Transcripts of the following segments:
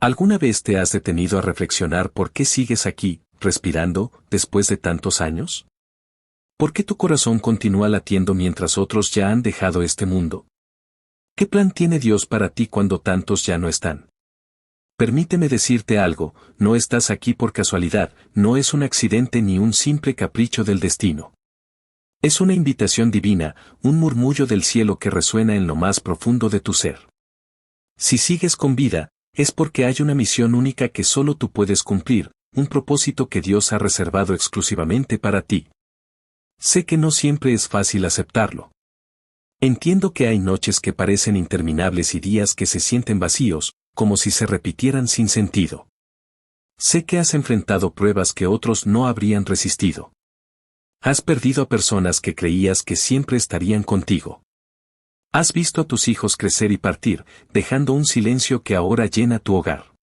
¿Alguna vez te has detenido a reflexionar por qué sigues aquí, respirando, después de tantos años? ¿Por qué tu corazón continúa latiendo mientras otros ya han dejado este mundo? ¿Qué plan tiene Dios para ti cuando tantos ya no están? Permíteme decirte algo, no estás aquí por casualidad, no es un accidente ni un simple capricho del destino. Es una invitación divina, un murmullo del cielo que resuena en lo más profundo de tu ser. Si sigues con vida, es porque hay una misión única que solo tú puedes cumplir, un propósito que Dios ha reservado exclusivamente para ti. Sé que no siempre es fácil aceptarlo. Entiendo que hay noches que parecen interminables y días que se sienten vacíos, como si se repitieran sin sentido. Sé que has enfrentado pruebas que otros no habrían resistido. Has perdido a personas que creías que siempre estarían contigo. Has visto a tus hijos crecer y partir, dejando un silencio que ahora llena tu hogar.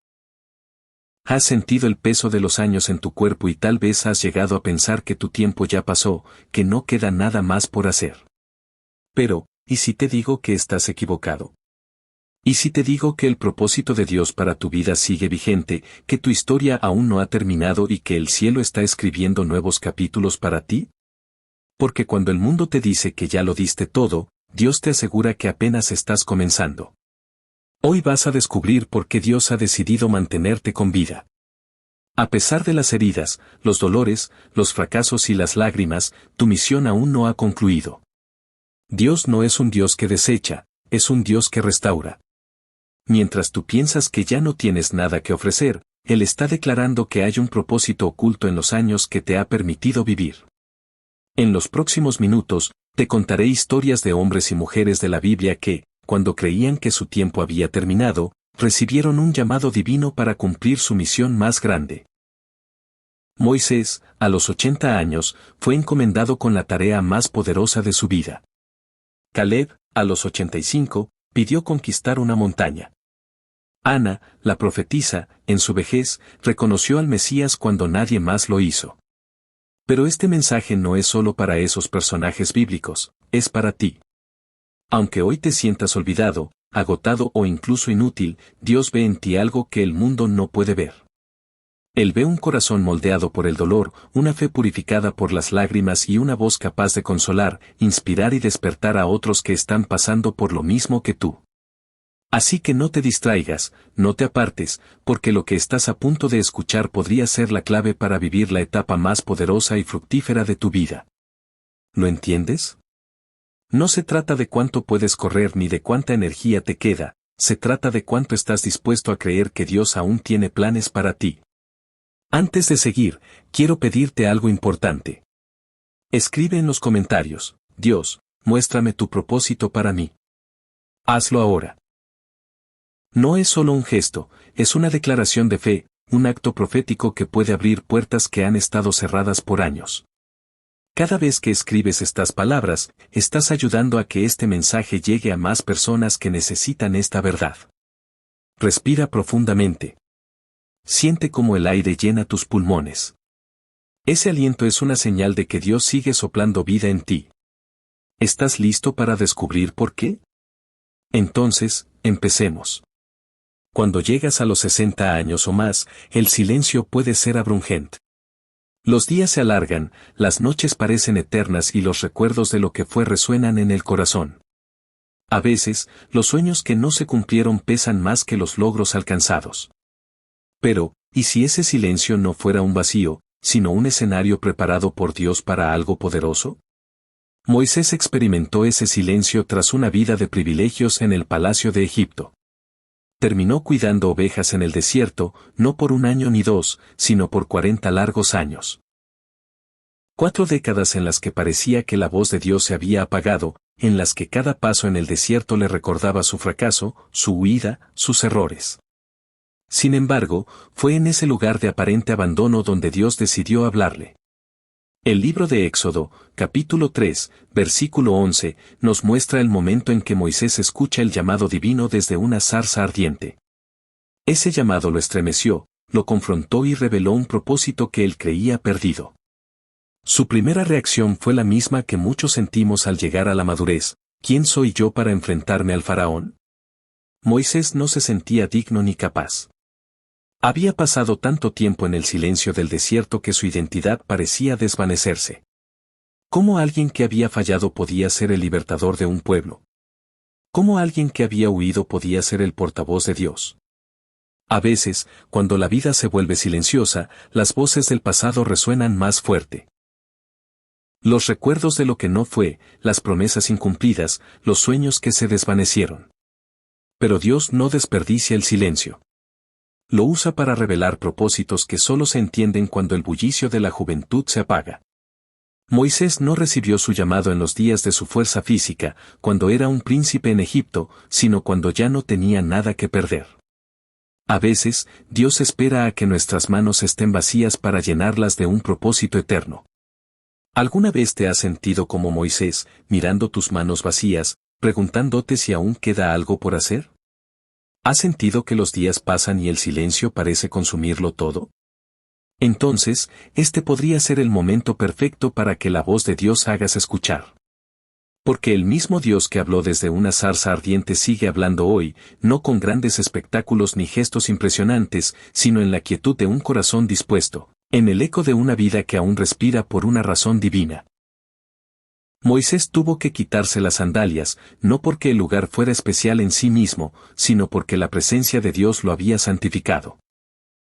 Has sentido el peso de los años en tu cuerpo y tal vez has llegado a pensar que tu tiempo ya pasó, que no queda nada más por hacer. Pero, ¿y si te digo que estás equivocado? ¿Y si te digo que el propósito de Dios para tu vida sigue vigente, que tu historia aún no ha terminado y que el cielo está escribiendo nuevos capítulos para ti? Porque cuando el mundo te dice que ya lo diste todo, Dios te asegura que apenas estás comenzando. Hoy vas a descubrir por qué Dios ha decidido mantenerte con vida. A pesar de las heridas, los dolores, los fracasos y las lágrimas, tu misión aún no ha concluido. Dios no es un Dios que desecha, es un Dios que restaura. Mientras tú piensas que ya no tienes nada que ofrecer, Él está declarando que hay un propósito oculto en los años que te ha permitido vivir. En los próximos minutos, te contaré historias de hombres y mujeres de la Biblia que, cuando creían que su tiempo había terminado, recibieron un llamado divino para cumplir su misión más grande. Moisés, a los 80 años, fue encomendado con la tarea más poderosa de su vida. Caleb, a los 85, pidió conquistar una montaña. Ana, la profetisa, en su vejez, reconoció al Mesías cuando nadie más lo hizo. Pero este mensaje no es solo para esos personajes bíblicos, es para ti. Aunque hoy te sientas olvidado, agotado o incluso inútil, Dios ve en ti algo que el mundo no puede ver. Él ve un corazón moldeado por el dolor, una fe purificada por las lágrimas y una voz capaz de consolar, inspirar y despertar a otros que están pasando por lo mismo que tú. Así que no te distraigas, no te apartes, porque lo que estás a punto de escuchar podría ser la clave para vivir la etapa más poderosa y fructífera de tu vida. ¿Lo entiendes? No se trata de cuánto puedes correr ni de cuánta energía te queda, se trata de cuánto estás dispuesto a creer que Dios aún tiene planes para ti. Antes de seguir, quiero pedirte algo importante. Escribe en los comentarios, Dios, muéstrame tu propósito para mí. Hazlo ahora. No es solo un gesto, es una declaración de fe, un acto profético que puede abrir puertas que han estado cerradas por años. Cada vez que escribes estas palabras, estás ayudando a que este mensaje llegue a más personas que necesitan esta verdad. Respira profundamente. Siente cómo el aire llena tus pulmones. Ese aliento es una señal de que Dios sigue soplando vida en ti. ¿Estás listo para descubrir por qué? Entonces, empecemos. Cuando llegas a los 60 años o más, el silencio puede ser abrumante. Los días se alargan, las noches parecen eternas y los recuerdos de lo que fue resuenan en el corazón. A veces, los sueños que no se cumplieron pesan más que los logros alcanzados. Pero, ¿y si ese silencio no fuera un vacío, sino un escenario preparado por Dios para algo poderoso? Moisés experimentó ese silencio tras una vida de privilegios en el palacio de Egipto. Terminó cuidando ovejas en el desierto, no por 1 año ni 2, sino por 40 largos años. 4 décadas en las que parecía que la voz de Dios se había apagado, en las que cada paso en el desierto le recordaba su fracaso, su huida, sus errores. Sin embargo, fue en ese lugar de aparente abandono donde Dios decidió hablarle. El libro de Éxodo, capítulo 3, versículo 11, nos muestra el momento en que Moisés escucha el llamado divino desde una zarza ardiente. Ese llamado lo estremeció, lo confrontó y reveló un propósito que él creía perdido. Su primera reacción fue la misma que muchos sentimos al llegar a la madurez: ¿quién soy yo para enfrentarme al faraón? Moisés no se sentía digno ni capaz. Había pasado tanto tiempo en el silencio del desierto que su identidad parecía desvanecerse. ¿Cómo alguien que había fallado podía ser el libertador de un pueblo? ¿Cómo alguien que había huido podía ser el portavoz de Dios? A veces, cuando la vida se vuelve silenciosa, las voces del pasado resuenan más fuerte. Los recuerdos de lo que no fue, las promesas incumplidas, los sueños que se desvanecieron. Pero Dios no desperdicia el silencio. Lo usa para revelar propósitos que solo se entienden cuando el bullicio de la juventud se apaga. Moisés no recibió su llamado en los días de su fuerza física, cuando era un príncipe en Egipto, sino cuando ya no tenía nada que perder. A veces, Dios espera a que nuestras manos estén vacías para llenarlas de un propósito eterno. ¿Alguna vez te has sentido como Moisés, mirando tus manos vacías, preguntándote si aún queda algo por hacer? ¿Has sentido que los días pasan y el silencio parece consumirlo todo? Entonces, este podría ser el momento perfecto para que la voz de Dios hagas escuchar. Porque el mismo Dios que habló desde una zarza ardiente sigue hablando hoy, no con grandes espectáculos ni gestos impresionantes, sino en la quietud de un corazón dispuesto, en el eco de una vida que aún respira por una razón divina. Moisés tuvo que quitarse las sandalias, no porque el lugar fuera especial en sí mismo, sino porque la presencia de Dios lo había santificado.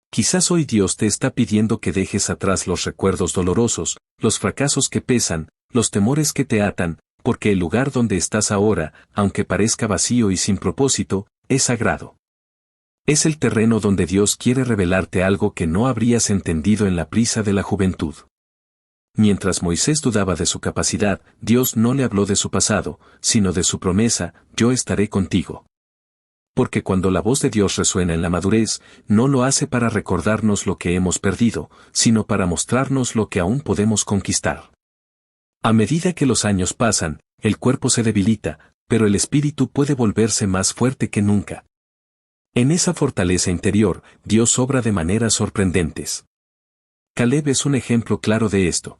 Quizás hoy Dios te está pidiendo que dejes atrás los recuerdos dolorosos, los fracasos que pesan, los temores que te atan, porque el lugar donde estás ahora, aunque parezca vacío y sin propósito, es sagrado. Es el terreno donde Dios quiere revelarte algo que no habrías entendido en la prisa de la juventud. Mientras Moisés dudaba de su capacidad, Dios no le habló de su pasado, sino de su promesa: yo estaré contigo. Porque cuando la voz de Dios resuena en la madurez, no lo hace para recordarnos lo que hemos perdido, sino para mostrarnos lo que aún podemos conquistar. A medida que los años pasan, el cuerpo se debilita, pero el espíritu puede volverse más fuerte que nunca. En esa fortaleza interior, Dios obra de maneras sorprendentes. Caleb es un ejemplo claro de esto.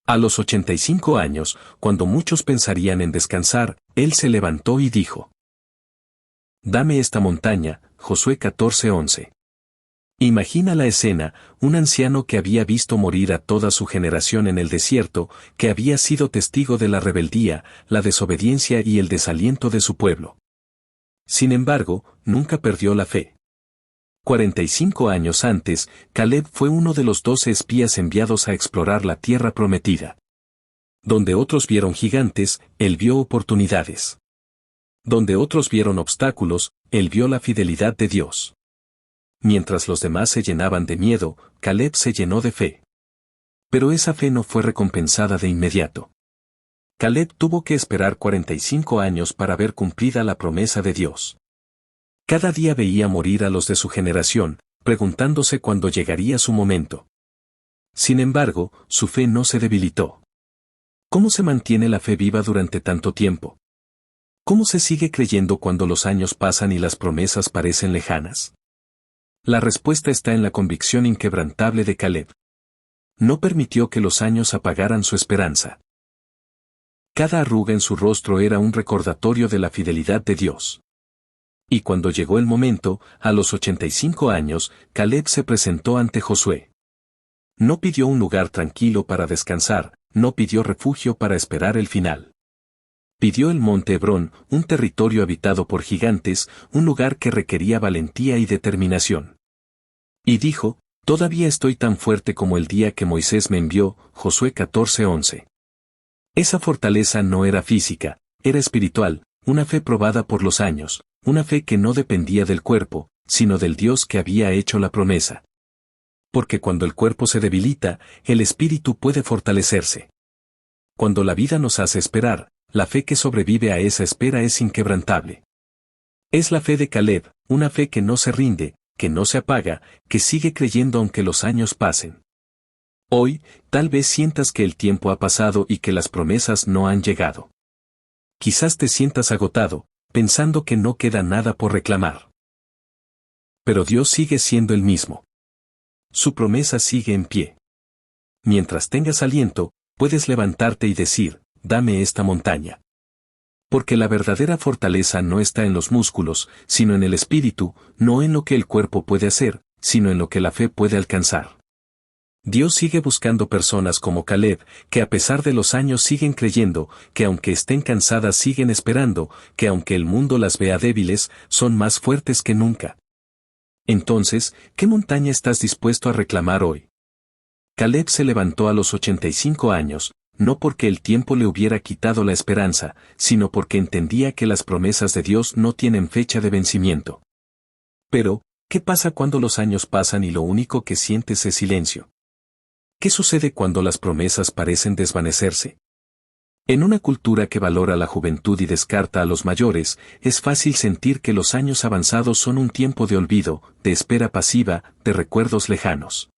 A los 85 años, cuando muchos pensarían en descansar, él se levantó y dijo: «Dame esta montaña», Josué 14:11. Imagina la escena: un anciano que había visto morir a toda su generación en el desierto, que había sido testigo de la rebeldía, la desobediencia y el desaliento de su pueblo. Sin embargo, nunca perdió la fe. 45 años antes, Caleb fue uno de los 12 espías enviados a explorar la tierra prometida. Donde otros vieron gigantes, él vio oportunidades. Donde otros vieron obstáculos, él vio la fidelidad de Dios. Mientras los demás se llenaban de miedo, Caleb se llenó de fe. Pero esa fe no fue recompensada de inmediato. Caleb tuvo que esperar 45 años para ver cumplida la promesa de Dios. Cada día veía morir a los de su generación, preguntándose cuándo llegaría su momento. Sin embargo, su fe no se debilitó. ¿Cómo se mantiene la fe viva durante tanto tiempo? ¿Cómo se sigue creyendo cuando los años pasan y las promesas parecen lejanas? La respuesta está en la convicción inquebrantable de Caleb. No permitió que los años apagaran su esperanza. Cada arruga en su rostro era un recordatorio de la fidelidad de Dios. Y cuando llegó el momento, a los 85 años, Caleb se presentó ante Josué. No pidió un lugar tranquilo para descansar, no pidió refugio para esperar el final. Pidió el monte Hebrón, un territorio habitado por gigantes, un lugar que requería valentía y determinación. Y dijo: «Todavía estoy tan fuerte como el día que Moisés me envió», Josué 14:11. Esa fortaleza no era física, era espiritual, una fe probada por los años, una fe que no dependía del cuerpo, sino del Dios que había hecho la promesa. Porque cuando el cuerpo se debilita, el espíritu puede fortalecerse. Cuando la vida nos hace esperar, la fe que sobrevive a esa espera es inquebrantable. Es la fe de Caleb, una fe que no se rinde, que no se apaga, que sigue creyendo aunque los años pasen. Hoy, tal vez sientas que el tiempo ha pasado y que las promesas no han llegado. Quizás te sientas agotado, pensando que no queda nada por reclamar. Pero Dios sigue siendo el mismo. Su promesa sigue en pie. Mientras tengas aliento, puedes levantarte y decir: «Dame esta montaña». Porque la verdadera fortaleza no está en los músculos, sino en el espíritu, no en lo que el cuerpo puede hacer, sino en lo que la fe puede alcanzar. Dios sigue buscando personas como Caleb, que a pesar de los años siguen creyendo, que aunque estén cansadas siguen esperando, que aunque el mundo las vea débiles, son más fuertes que nunca. Entonces, ¿qué montaña estás dispuesto a reclamar hoy? Caleb se levantó a los 85 años, no porque el tiempo le hubiera quitado la esperanza, sino porque entendía que las promesas de Dios no tienen fecha de vencimiento. Pero, ¿qué pasa cuando los años pasan y lo único que sientes es silencio? ¿Qué sucede cuando las promesas parecen desvanecerse? En una cultura que valora la juventud y descarta a los mayores, es fácil sentir que los años avanzados son un tiempo de olvido, de espera pasiva, de recuerdos lejanos.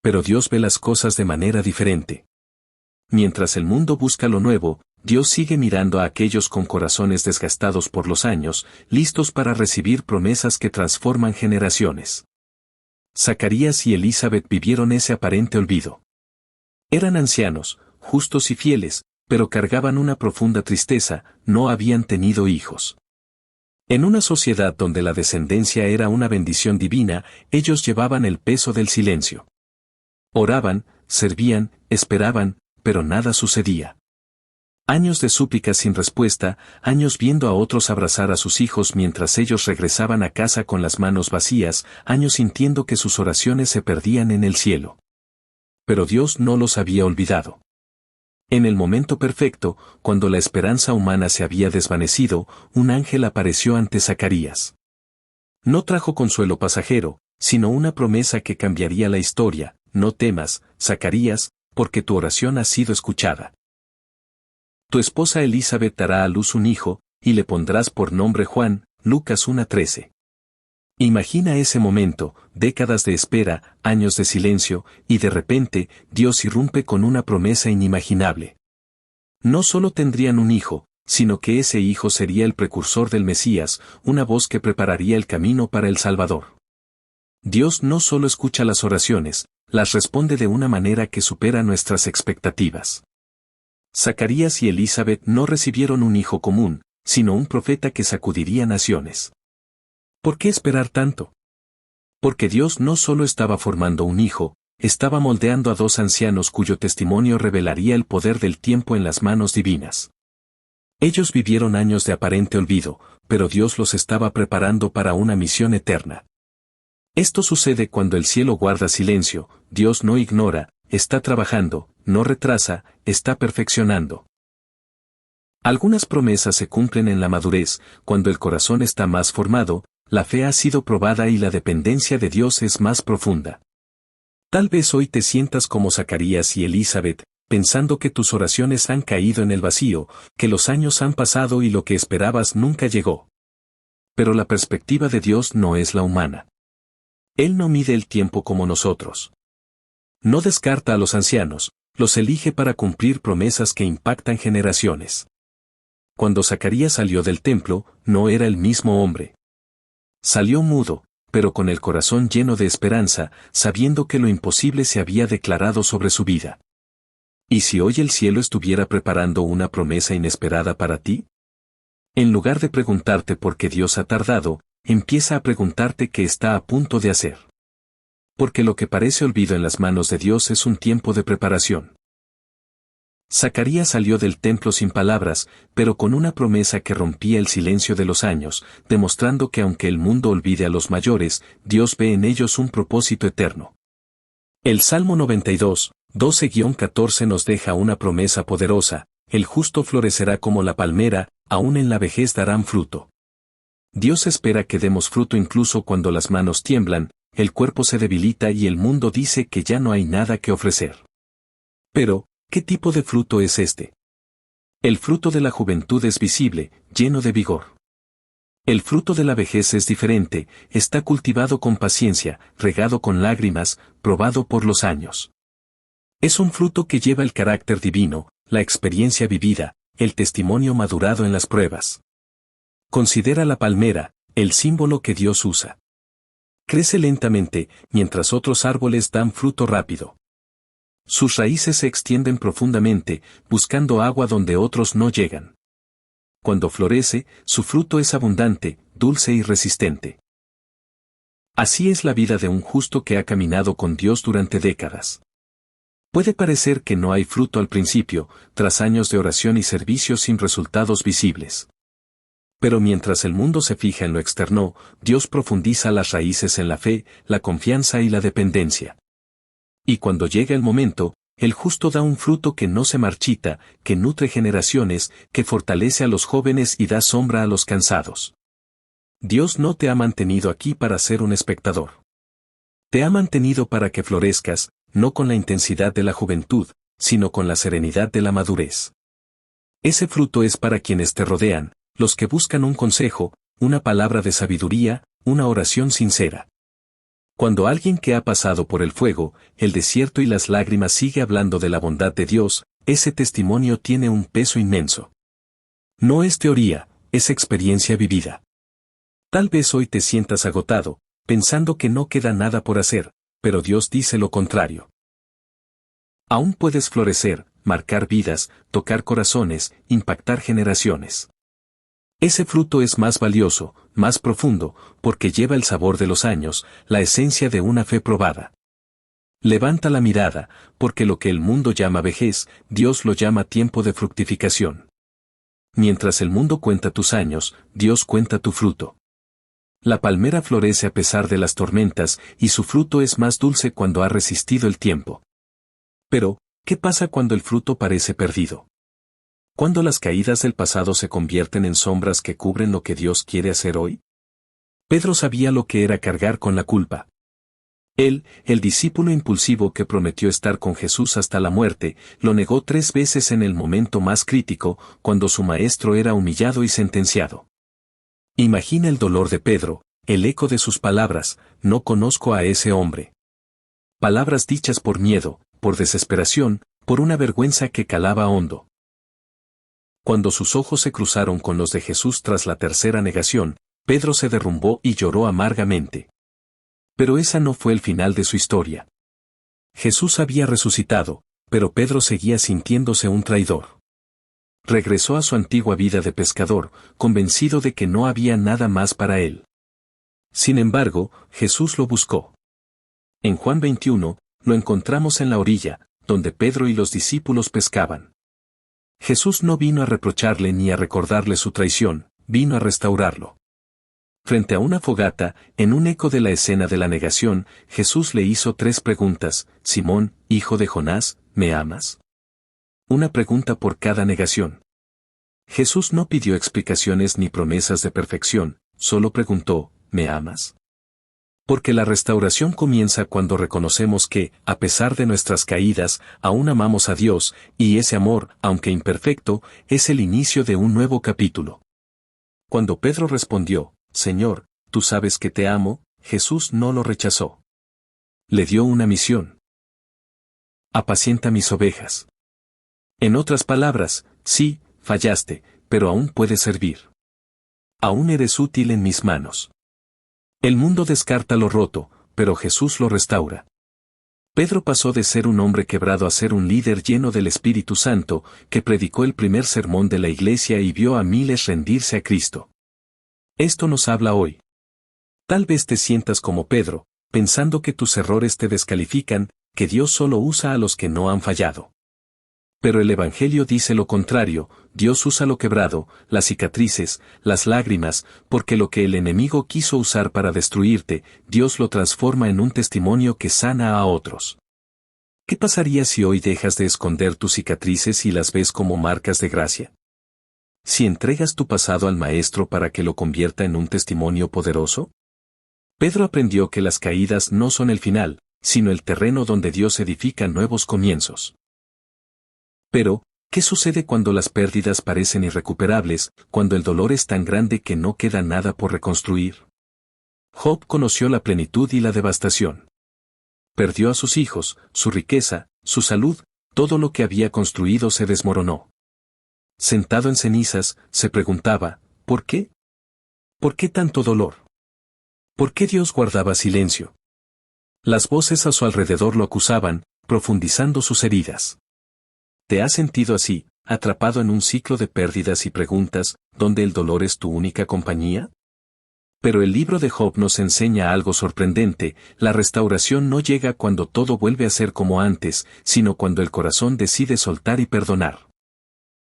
Pero Dios ve las cosas de manera diferente. Mientras el mundo busca lo nuevo, Dios sigue mirando a aquellos con corazones desgastados por los años, listos para recibir promesas que transforman generaciones. Zacarías y Elizabeth vivieron ese aparente olvido. Eran ancianos, justos y fieles, pero cargaban una profunda tristeza, no habían tenido hijos. En una sociedad donde la descendencia era una bendición divina, ellos llevaban el peso del silencio. Oraban, servían, esperaban, pero nada sucedía. Años de súplicas sin respuesta, años viendo a otros abrazar a sus hijos mientras ellos regresaban a casa con las manos vacías, años sintiendo que sus oraciones se perdían en el cielo. Pero Dios no los había olvidado. En el momento perfecto, cuando la esperanza humana se había desvanecido, un ángel apareció ante Zacarías. No trajo consuelo pasajero, sino una promesa que cambiaría la historia. No temas, Zacarías, porque tu oración ha sido escuchada. Tu esposa Elizabeth dará a luz un hijo, y le pondrás por nombre Juan. Lucas 1:13. Imagina ese momento, décadas de espera, años de silencio, y de repente, Dios irrumpe con una promesa inimaginable. No solo tendrían un hijo, sino que ese hijo sería el precursor del Mesías, una voz que prepararía el camino para el Salvador. Dios no solo escucha las oraciones, las responde de una manera que supera nuestras expectativas. Zacarías y Elizabeth no recibieron un hijo común, sino un profeta que sacudiría naciones. ¿Por qué esperar tanto? Porque Dios no solo estaba formando un hijo, estaba moldeando a dos ancianos cuyo testimonio revelaría el poder del tiempo en las manos divinas. Ellos vivieron años de aparente olvido, pero Dios los estaba preparando para una misión eterna. Esto sucede cuando el cielo guarda silencio, Dios no ignora, está trabajando, no retrasa, está perfeccionando. Algunas promesas se cumplen en la madurez, cuando el corazón está más formado, la fe ha sido probada y la dependencia de Dios es más profunda. Tal vez hoy te sientas como Zacarías y Elizabeth, pensando que tus oraciones han caído en el vacío, que los años han pasado y lo que esperabas nunca llegó. Pero la perspectiva de Dios no es la humana. Él no mide el tiempo como nosotros. No descarta a los ancianos, los elige para cumplir promesas que impactan generaciones. Cuando Zacarías salió del templo, no era el mismo hombre. Salió mudo, pero con el corazón lleno de esperanza, sabiendo que lo imposible se había declarado sobre su vida. ¿Y si hoy el cielo estuviera preparando una promesa inesperada para ti? En lugar de preguntarte por qué Dios ha tardado, empieza a preguntarte qué está a punto de hacer. Porque lo que parece olvido en las manos de Dios es un tiempo de preparación. Zacarías salió del templo sin palabras, pero con una promesa que rompía el silencio de los años, demostrando que aunque el mundo olvide a los mayores, Dios ve en ellos un propósito eterno. El Salmo 92, 12-14 nos deja una promesa poderosa: el justo florecerá como la palmera, aún en la vejez darán fruto. Dios espera que demos fruto incluso cuando las manos tiemblan, el cuerpo se debilita y el mundo dice que ya no hay nada que ofrecer. Pero, ¿qué tipo de fruto es este? El fruto de la juventud es visible, lleno de vigor. El fruto de la vejez es diferente, está cultivado con paciencia, regado con lágrimas, probado por los años. Es un fruto que lleva el carácter divino, la experiencia vivida, el testimonio madurado en las pruebas. Considera la palmera, el símbolo que Dios usa. Crece lentamente, mientras otros árboles dan fruto rápido. Sus raíces se extienden profundamente, buscando agua donde otros no llegan. Cuando florece, su fruto es abundante, dulce y resistente. Así es la vida de un justo que ha caminado con Dios durante décadas. Puede parecer que no hay fruto al principio, tras años de oración y servicio sin resultados visibles. Pero mientras el mundo se fija en lo externo, Dios profundiza las raíces en la fe, la confianza y la dependencia. Y cuando llega el momento, el justo da un fruto que no se marchita, que nutre generaciones, que fortalece a los jóvenes y da sombra a los cansados. Dios no te ha mantenido aquí para ser un espectador. Te ha mantenido para que florezcas, no con la intensidad de la juventud, sino con la serenidad de la madurez. Ese fruto es para quienes te rodean, los que buscan un consejo, una palabra de sabiduría, una oración sincera. Cuando alguien que ha pasado por el fuego, el desierto y las lágrimas sigue hablando de la bondad de Dios, ese testimonio tiene un peso inmenso. No es teoría, es experiencia vivida. Tal vez hoy te sientas agotado, pensando que no queda nada por hacer, pero Dios dice lo contrario. Aún puedes florecer, marcar vidas, tocar corazones, impactar generaciones. Ese fruto es más valioso, más profundo, porque lleva el sabor de los años, la esencia de una fe probada. Levanta la mirada, porque lo que el mundo llama vejez, Dios lo llama tiempo de fructificación. Mientras el mundo cuenta tus años, Dios cuenta tu fruto. La palmera florece a pesar de las tormentas, y su fruto es más dulce cuando ha resistido el tiempo. Pero, ¿qué pasa cuando el fruto parece perdido? ¿Cuándo las caídas del pasado se convierten en sombras que cubren lo que Dios quiere hacer hoy? Pedro sabía lo que era cargar con la culpa. Él, el discípulo impulsivo que prometió estar con Jesús hasta la muerte, lo negó 3 veces en el momento más crítico, cuando su maestro era humillado y sentenciado. Imagina el dolor de Pedro, el eco de sus palabras, no conozco a ese hombre. Palabras dichas por miedo, por desesperación, por una vergüenza que calaba hondo. Cuando sus ojos se cruzaron con los de Jesús tras la tercera negación, Pedro se derrumbó y lloró amargamente. Pero esa no fue el final de su historia. Jesús había resucitado, pero Pedro seguía sintiéndose un traidor. Regresó a su antigua vida de pescador, convencido de que no había nada más para él. Sin embargo, Jesús lo buscó. En Juan 21, lo encontramos en la orilla, donde Pedro y los discípulos pescaban. Jesús no vino a reprocharle ni a recordarle su traición, vino a restaurarlo. Frente a una fogata, en un eco de la escena de la negación, Jesús le hizo 3 preguntas: Simón, hijo de Jonás, ¿me amas? Una pregunta por cada negación. Jesús no pidió explicaciones ni promesas de perfección, solo preguntó, ¿me amas? Porque la restauración comienza cuando reconocemos que, a pesar de nuestras caídas, aún amamos a Dios, y ese amor, aunque imperfecto, es el inicio de un nuevo capítulo. Cuando Pedro respondió, Señor, tú sabes que te amo, Jesús no lo rechazó. Le dio una misión. Apacienta mis ovejas. En otras palabras, sí, fallaste, pero aún puedes servir. Aún eres útil en mis manos. El mundo descarta lo roto, pero Jesús lo restaura. Pedro pasó de ser un hombre quebrado a ser un líder lleno del Espíritu Santo, que predicó el primer sermón de la iglesia y vio a miles rendirse a Cristo. Esto nos habla hoy. Tal vez te sientas como Pedro, pensando que tus errores te descalifican, que Dios solo usa a los que no han fallado. Pero el Evangelio dice lo contrario, Dios usa lo quebrado, las cicatrices, las lágrimas, porque lo que el enemigo quiso usar para destruirte, Dios lo transforma en un testimonio que sana a otros. ¿Qué pasaría si hoy dejas de esconder tus cicatrices y las ves como marcas de gracia? Si entregas tu pasado al Maestro para que lo convierta en un testimonio poderoso. Pedro aprendió que las caídas no son el final, sino el terreno donde Dios edifica nuevos comienzos. Pero, ¿qué sucede cuando las pérdidas parecen irrecuperables, cuando el dolor es tan grande que no queda nada por reconstruir? Job conoció la plenitud y la devastación. Perdió a sus hijos, su riqueza, su salud, todo lo que había construido se desmoronó. Sentado en cenizas, se preguntaba, ¿por qué? ¿Por qué tanto dolor? ¿Por qué Dios guardaba silencio? Las voces a su alrededor lo acusaban, profundizando sus heridas. ¿Te has sentido así, atrapado en un ciclo de pérdidas y preguntas, donde el dolor es tu única compañía? Pero el libro de Job nos enseña algo sorprendente: la restauración no llega cuando todo vuelve a ser como antes, sino cuando el corazón decide soltar y perdonar.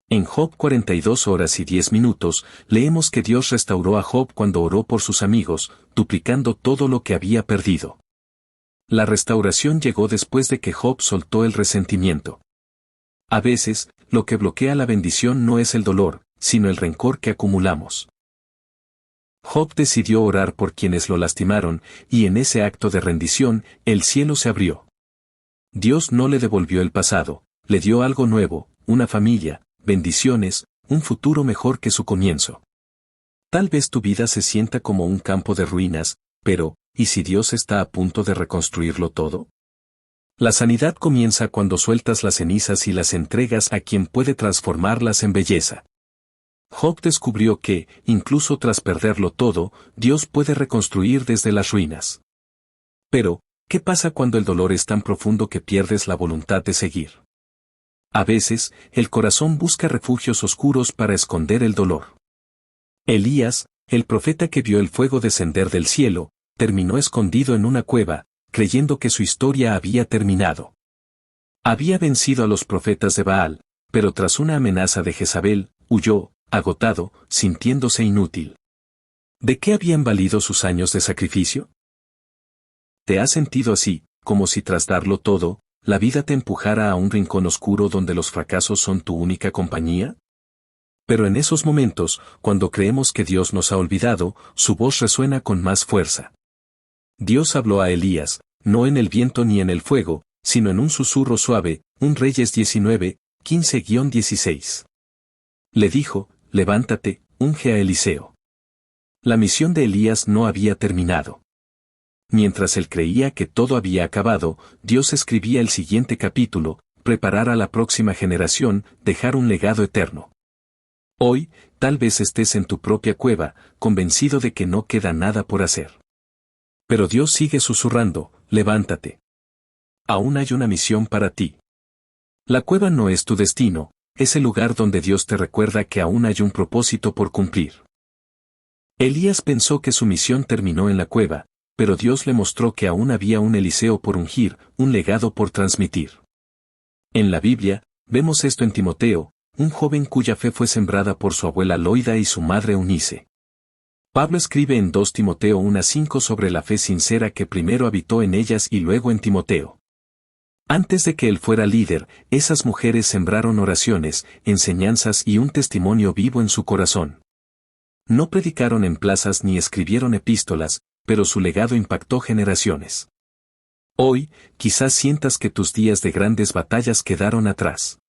En Job 42 horas y 10 minutos, leemos que Dios restauró a Job cuando oró por sus amigos, duplicando todo lo que había perdido. La restauración llegó después de que Job soltó el resentimiento. A veces, lo que bloquea la bendición no es el dolor, sino el rencor que acumulamos. Job decidió orar por quienes lo lastimaron, y en ese acto de rendición, el cielo se abrió. Dios no le devolvió el pasado, le dio algo nuevo, una familia, bendiciones, un futuro mejor que su comienzo. Tal vez tu vida se sienta como un campo de ruinas, pero, ¿y si Dios está a punto de reconstruirlo todo? La sanidad comienza cuando sueltas las cenizas y las entregas a quien puede transformarlas en belleza. Job descubrió que, incluso tras perderlo todo, Dios puede reconstruir desde las ruinas. Pero, ¿qué pasa cuando el dolor es tan profundo que pierdes la voluntad de seguir? A veces, el corazón busca refugios oscuros para esconder el dolor. Elías, el profeta que vio el fuego descender del cielo, terminó escondido en una cueva, creyendo que su historia había terminado. Había vencido a los profetas de Baal, pero tras una amenaza de Jezabel, huyó, agotado, sintiéndose inútil. ¿De qué habían valido sus años de sacrificio? ¿Te has sentido así, como si tras darlo todo, la vida te empujara a un rincón oscuro donde los fracasos son tu única compañía? Pero en esos momentos, cuando creemos que Dios nos ha olvidado, su voz resuena con más fuerza. Dios habló a Elías, no en el viento ni en el fuego, sino en un susurro suave, 1 Reyes 19, 15-16. Le dijo: levántate, unge a Eliseo. La misión de Elías no había terminado. Mientras él creía que todo había acabado, Dios escribía el siguiente capítulo: preparar a la próxima generación, dejar un legado eterno. Hoy, tal vez estés en tu propia cueva, convencido de que no queda nada por hacer. Pero Dios sigue susurrando: levántate. Aún hay una misión para ti. La cueva no es tu destino, es el lugar donde Dios te recuerda que aún hay un propósito por cumplir. Elías pensó que su misión terminó en la cueva, pero Dios le mostró que aún había un Eliseo por ungir, un legado por transmitir. En la Biblia, vemos esto en Timoteo, un joven cuya fe fue sembrada por su abuela Loida y su madre Eunice. Pablo escribe en 2 Timoteo 1:5 sobre la fe sincera que primero habitó en ellas y luego en Timoteo. Antes de que él fuera líder, esas mujeres sembraron oraciones, enseñanzas y un testimonio vivo en su corazón. No predicaron en plazas ni escribieron epístolas, pero su legado impactó generaciones. Hoy, quizás sientas que tus días de grandes batallas quedaron atrás.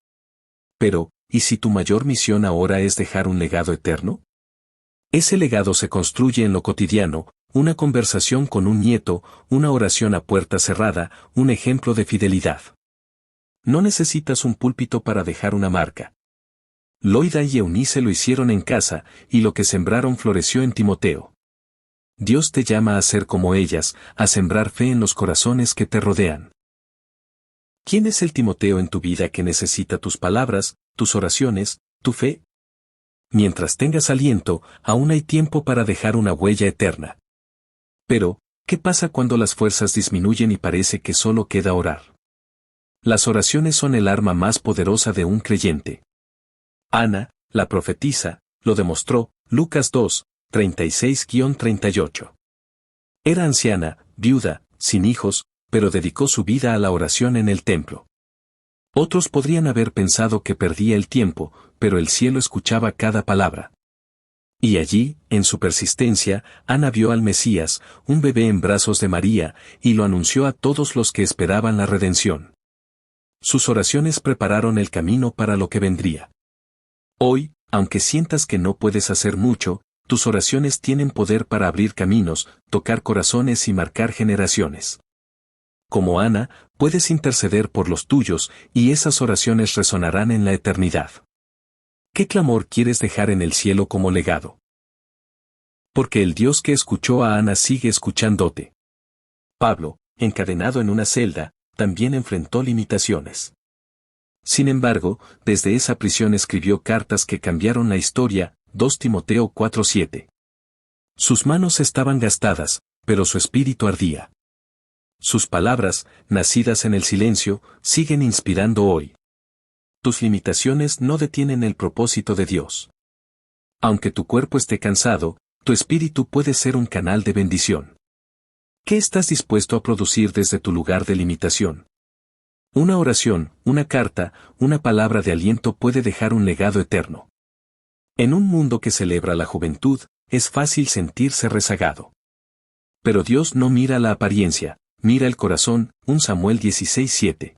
Pero, ¿y si tu mayor misión ahora es dejar un legado eterno? Ese legado se construye en lo cotidiano: una conversación con un nieto, una oración a puerta cerrada, un ejemplo de fidelidad. No necesitas un púlpito para dejar una marca. Loida y Eunice lo hicieron en casa, y lo que sembraron floreció en Timoteo. Dios te llama a ser como ellas, a sembrar fe en los corazones que te rodean. ¿Quién es el Timoteo en tu vida que necesita tus palabras, tus oraciones, tu fe? Mientras tengas aliento, aún hay tiempo para dejar una huella eterna. Pero, ¿qué pasa cuando las fuerzas disminuyen y parece que solo queda orar? Las oraciones son el arma más poderosa de un creyente. Ana, la profetisa, lo demostró, Lucas 2, 36-38. Era anciana, viuda, sin hijos, pero dedicó su vida a la oración en el templo. Otros podrían haber pensado que perdía el tiempo, pero el cielo escuchaba cada palabra. Y allí, en su persistencia, Ana vio al Mesías, un bebé en brazos de María, y lo anunció a todos los que esperaban la redención. Sus oraciones prepararon el camino para lo que vendría. Hoy, aunque sientas que no puedes hacer mucho, tus oraciones tienen poder para abrir caminos, tocar corazones y marcar generaciones. Como Ana, puedes interceder por los tuyos, y esas oraciones resonarán en la eternidad. ¿Qué clamor quieres dejar en el cielo como legado? Porque el Dios que escuchó a Ana sigue escuchándote. Pablo, encadenado en una celda, también enfrentó limitaciones. Sin embargo, desde esa prisión escribió cartas que cambiaron la historia, 2 Timoteo 4:7. Sus manos estaban gastadas, pero su espíritu ardía. Sus palabras, nacidas en el silencio, siguen inspirando hoy. Tus limitaciones no detienen el propósito de Dios. Aunque tu cuerpo esté cansado, tu espíritu puede ser un canal de bendición. ¿Qué estás dispuesto a producir desde tu lugar de limitación? Una oración, una carta, una palabra de aliento puede dejar un legado eterno. En un mundo que celebra la juventud, es fácil sentirse rezagado. Pero Dios no mira la apariencia, mira el corazón, 1 Samuel 16:7.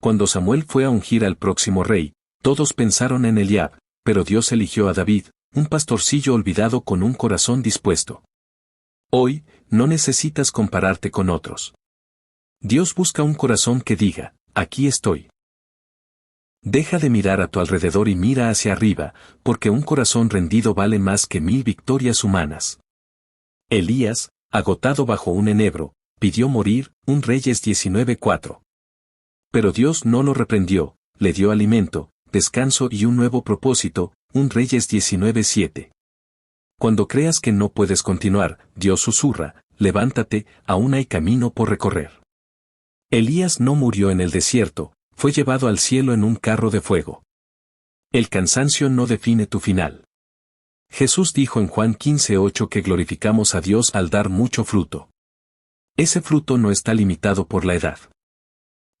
Cuando Samuel fue a ungir al próximo rey, todos pensaron en Eliab, pero Dios eligió a David, un pastorcillo olvidado con un corazón dispuesto. Hoy, no necesitas compararte con otros. Dios busca un corazón que diga, aquí estoy. Deja de mirar a tu alrededor y mira hacia arriba, porque un corazón rendido vale más que 1000 victorias humanas. Elías, agotado bajo un enebro, pidió morir, 1 Reyes 19:4. Pero Dios no lo reprendió, le dio alimento, descanso y un nuevo propósito, 1 Reyes 19:7. Cuando creas que no puedes continuar, Dios susurra, levántate, aún hay camino por recorrer. Elías no murió en el desierto, fue llevado al cielo en un carro de fuego. El cansancio no define tu final. Jesús dijo en Juan 15:8 que glorificamos a Dios al dar mucho fruto. Ese fruto no está limitado por la edad.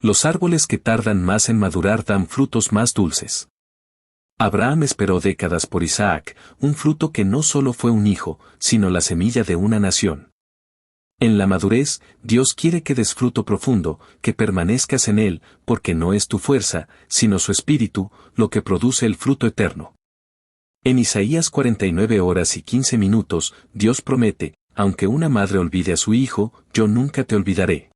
Los árboles que tardan más en madurar dan frutos más dulces. Abraham esperó décadas por Isaac, un fruto que no solo fue un hijo, sino la semilla de una nación. En la madurez, Dios quiere que des fruto profundo, que permanezcas en Él, porque no es tu fuerza, sino su espíritu, lo que produce el fruto eterno. En Isaías 49:15, Dios promete, aunque una madre olvide a su hijo, yo nunca te olvidaré.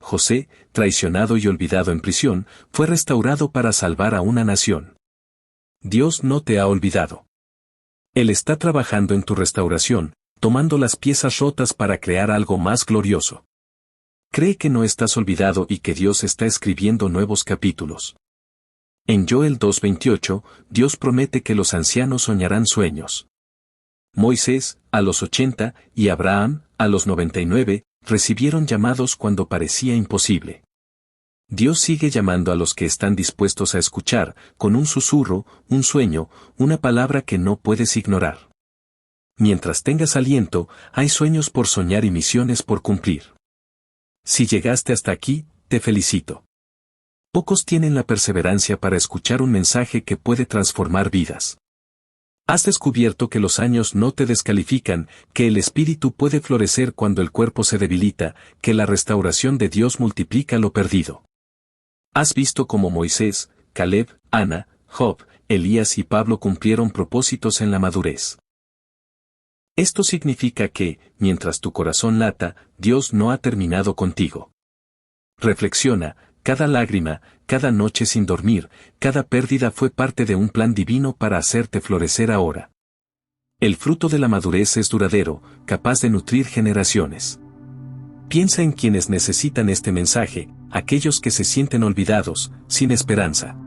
José, traicionado y olvidado en prisión, fue restaurado para salvar a una nación. Dios no te ha olvidado. Él está trabajando en tu restauración, tomando las piezas rotas para crear algo más glorioso. Cree que no estás olvidado y que Dios está escribiendo nuevos capítulos. En Joel 2:28, Dios promete que los ancianos soñarán sueños. Moisés, a los 80, y Abraham, a los 99, recibieron llamados cuando parecía imposible. Dios sigue llamando a los que están dispuestos a escuchar, con un susurro, un sueño, una palabra que no puedes ignorar. Mientras tengas aliento, hay sueños por soñar y misiones por cumplir. Si llegaste hasta aquí, te felicito. Pocos tienen la perseverancia para escuchar un mensaje que puede transformar vidas. Has descubierto que los años no te descalifican, que el espíritu puede florecer cuando el cuerpo se debilita, que la restauración de Dios multiplica lo perdido. Has visto cómo Moisés, Caleb, Ana, Job, Elías y Pablo cumplieron propósitos en la madurez. Esto significa que, mientras tu corazón lata, Dios no ha terminado contigo. Reflexiona, cada lágrima, cada noche sin dormir, cada pérdida fue parte de un plan divino para hacerte florecer ahora. El fruto de la madurez es duradero, capaz de nutrir generaciones. Piensa en quienes necesitan este mensaje, aquellos que se sienten olvidados, sin esperanza.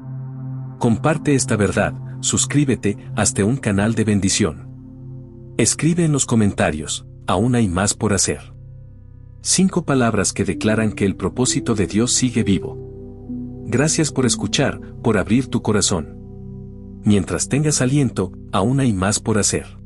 Comparte esta verdad, suscríbete, hazte un canal de bendición. Escribe en los comentarios, aún hay más por hacer. 5 palabras que declaran que el propósito de Dios sigue vivo. Gracias por escuchar, por abrir tu corazón. Mientras tengas aliento, aún hay más por hacer.